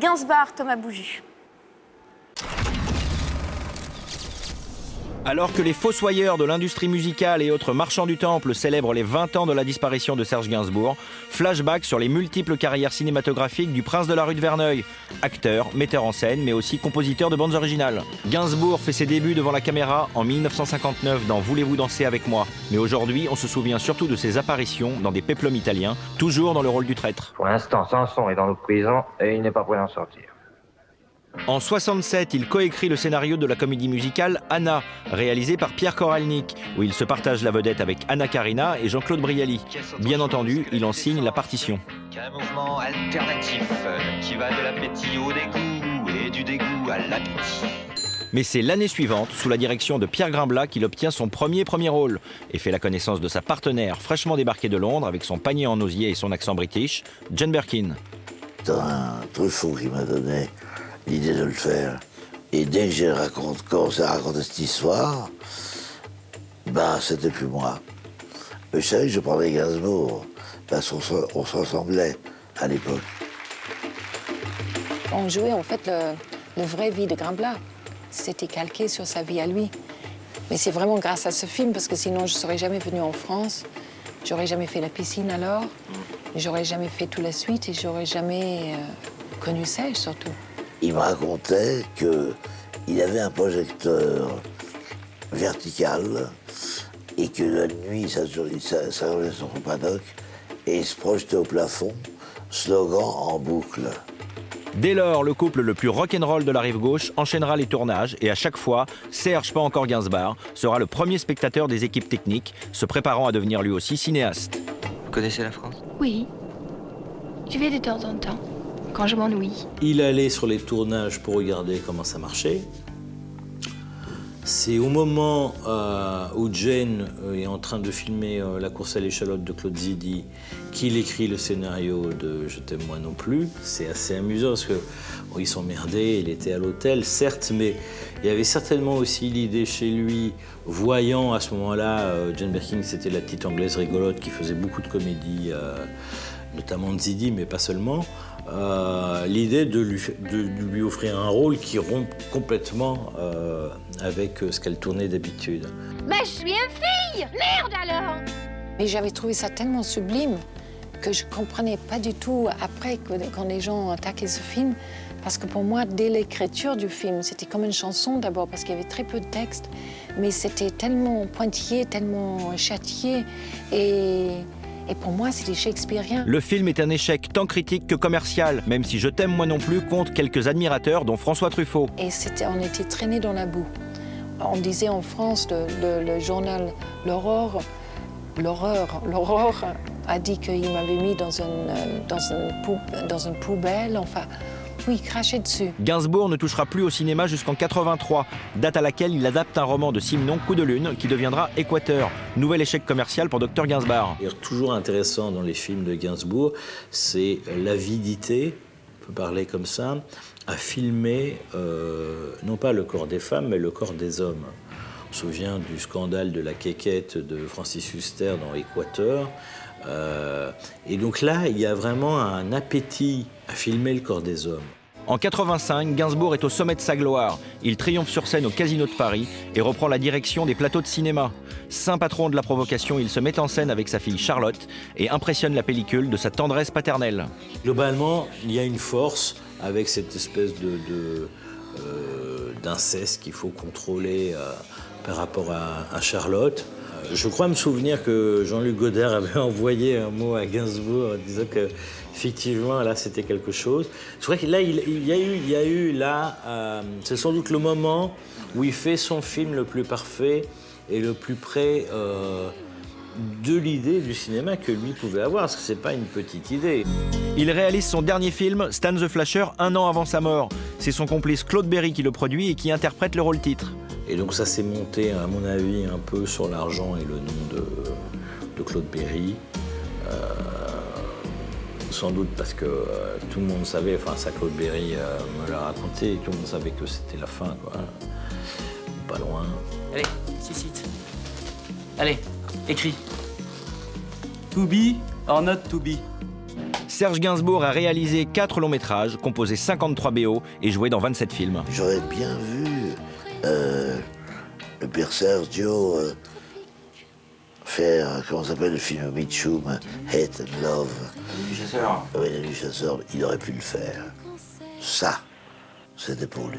Gainsbourg, Thomas Bouju. Alors que les fossoyeurs de l'industrie musicale et autres marchands du temple célèbrent les 20 ans de la disparition de Serge Gainsbourg, flashback sur les multiples carrières cinématographiques du prince de la rue de Verneuil. Acteur, metteur en scène, mais aussi compositeur de bandes originales. Gainsbourg fait ses débuts devant la caméra en 1959 dans Voulez-vous danser avec moi. Mais aujourd'hui, on se souvient surtout de ses apparitions dans des péplums italiens, toujours dans le rôle du traître. Pour l'instant, Samson est dans notre prison et il n'est pas prêt d'en sortir. En 67, il coécrit le scénario de la comédie musicale Anna, réalisée par Pierre Koralnik, où il se partage la vedette avec Anna Karina et Jean-Claude Brialy. Bien entendu, il en signe la partition. Un mouvement alternatif qui va de l'appétit au dégoût et du dégoût à l'appétit. Mais c'est l'année suivante, sous la direction de Pierre Grimblat, qu'il obtient son premier rôle et fait la connaissance de sa partenaire fraîchement débarquée de Londres avec son panier en osier et son accent british, Jane Birkin. C'est un Truffaut qui m'a donné l'idée de le faire. Et dès que j'ai commencé à raconter cette histoire, c'était plus moi. Mais je savais que je prendrais Gainsbourg, parce qu'on se ressemblait à l'époque. On jouait en fait la vraie vie de Grimblat. C'était calqué sur sa vie à lui. Mais c'est vraiment grâce à ce film, parce que sinon je ne serais jamais venue en France. J'aurais jamais fait la piscine alors. J'aurais jamais fait toute la suite et j'aurais jamais connu Serge surtout. Il me racontait qu'il avait un projecteur vertical et que la nuit, ça roulait sur son paddock et il se projetait au plafond, slogan en boucle. Dès lors, le couple le plus rock'n'roll de la rive gauche enchaînera les tournages et à chaque fois, Serge, pas encore Gainsbourg, sera le premier spectateur des équipes techniques, se préparant à devenir lui aussi cinéaste. Vous connaissez la France? Oui, j'y vais de temps en temps. Quand je m'ennuie. Il allait sur les tournages pour regarder comment ça marchait. C'est au moment où Jane est en train de filmer La course à l'échalote de Claude Zidi qu'il écrit le scénario de Je t'aime moi non plus. C'est assez amusant parce qu'ils s'emmerdaient, il était à l'hôtel, certes, mais il y avait certainement aussi l'idée chez lui, voyant à ce moment-là, Jane Birkin, c'était la petite anglaise rigolote qui faisait beaucoup de comédies, notamment de Zidi, mais pas seulement. L'idée de lui offrir un rôle qui rompt complètement avec ce qu'elle tournait d'habitude. Mais je suis une fille! Merde alors! Mais j'avais trouvé ça tellement sublime que je ne comprenais pas du tout après quand les gens attaquaient ce film. Parce que pour moi, dès l'écriture du film, c'était comme une chanson d'abord parce qu'il y avait très peu de texte. Mais c'était tellement pointillé, tellement châtié et pour moi, c'était shakespearien. Le film est un échec tant critique que commercial, même si Je t'aime moi non plus compte quelques admirateurs, dont François Truffaut. Et on était traînés dans la boue. On disait en France, le journal L'Aurore a dit qu'il m'avait mis dans une poubelle, enfin... Oui, craché dessus. Gainsbourg ne touchera plus au cinéma jusqu'en 83, date à laquelle il adapte un roman de Simenon, Coup de lune, qui deviendra Équateur. Nouvel échec commercial pour Dr Gainsbourg. Toujours intéressant dans les films de Gainsbourg, c'est l'avidité, on peut parler comme ça, à filmer non pas le corps des femmes, mais le corps des hommes. On se souvient du scandale de la quéquette de Francis Huster dans Équateur. Et donc là, il y a vraiment un appétit à filmer le corps des hommes. En 85, Gainsbourg est au sommet de sa gloire. Il triomphe sur scène au Casino de Paris et reprend la direction des plateaux de cinéma. Saint patron de la provocation, il se met en scène avec sa fille Charlotte et impressionne la pellicule de sa tendresse paternelle. Globalement, il y a une force avec cette espèce d'inceste qu'il faut contrôler par rapport à Charlotte. Je crois me souvenir que Jean-Luc Godard avait envoyé un mot à Gainsbourg en disant que effectivement là c'était quelque chose. Je crois que là il y a eu c'est sans doute le moment où il fait son film le plus parfait et le plus près de l'idée du cinéma que lui pouvait avoir, parce que c'est pas une petite idée. Il réalise son dernier film, Stan the Flasher, 1 an avant sa mort. C'est son complice Claude Berry qui le produit et qui interprète le rôle titre. Et donc ça s'est monté, à mon avis, un peu sur l'argent et le nom de Claude Berry. Sans doute parce que tout le monde savait, enfin ça Claude Berry me l'a raconté, tout le monde savait que c'était la fin, quoi. Pas loin. Allez, cite. Allez, écris. To be or not to be. Serge Gainsbourg a réalisé 4 longs métrages, composé 53 BO et joué dans 27 films. J'aurais bien vu le père Sergio faire, comment s'appelle le film Mitchum, Hate and Love. La nuit du chasseur. Oui, La nuit du chasseur, il aurait pu le faire. Ça, c'était pour lui.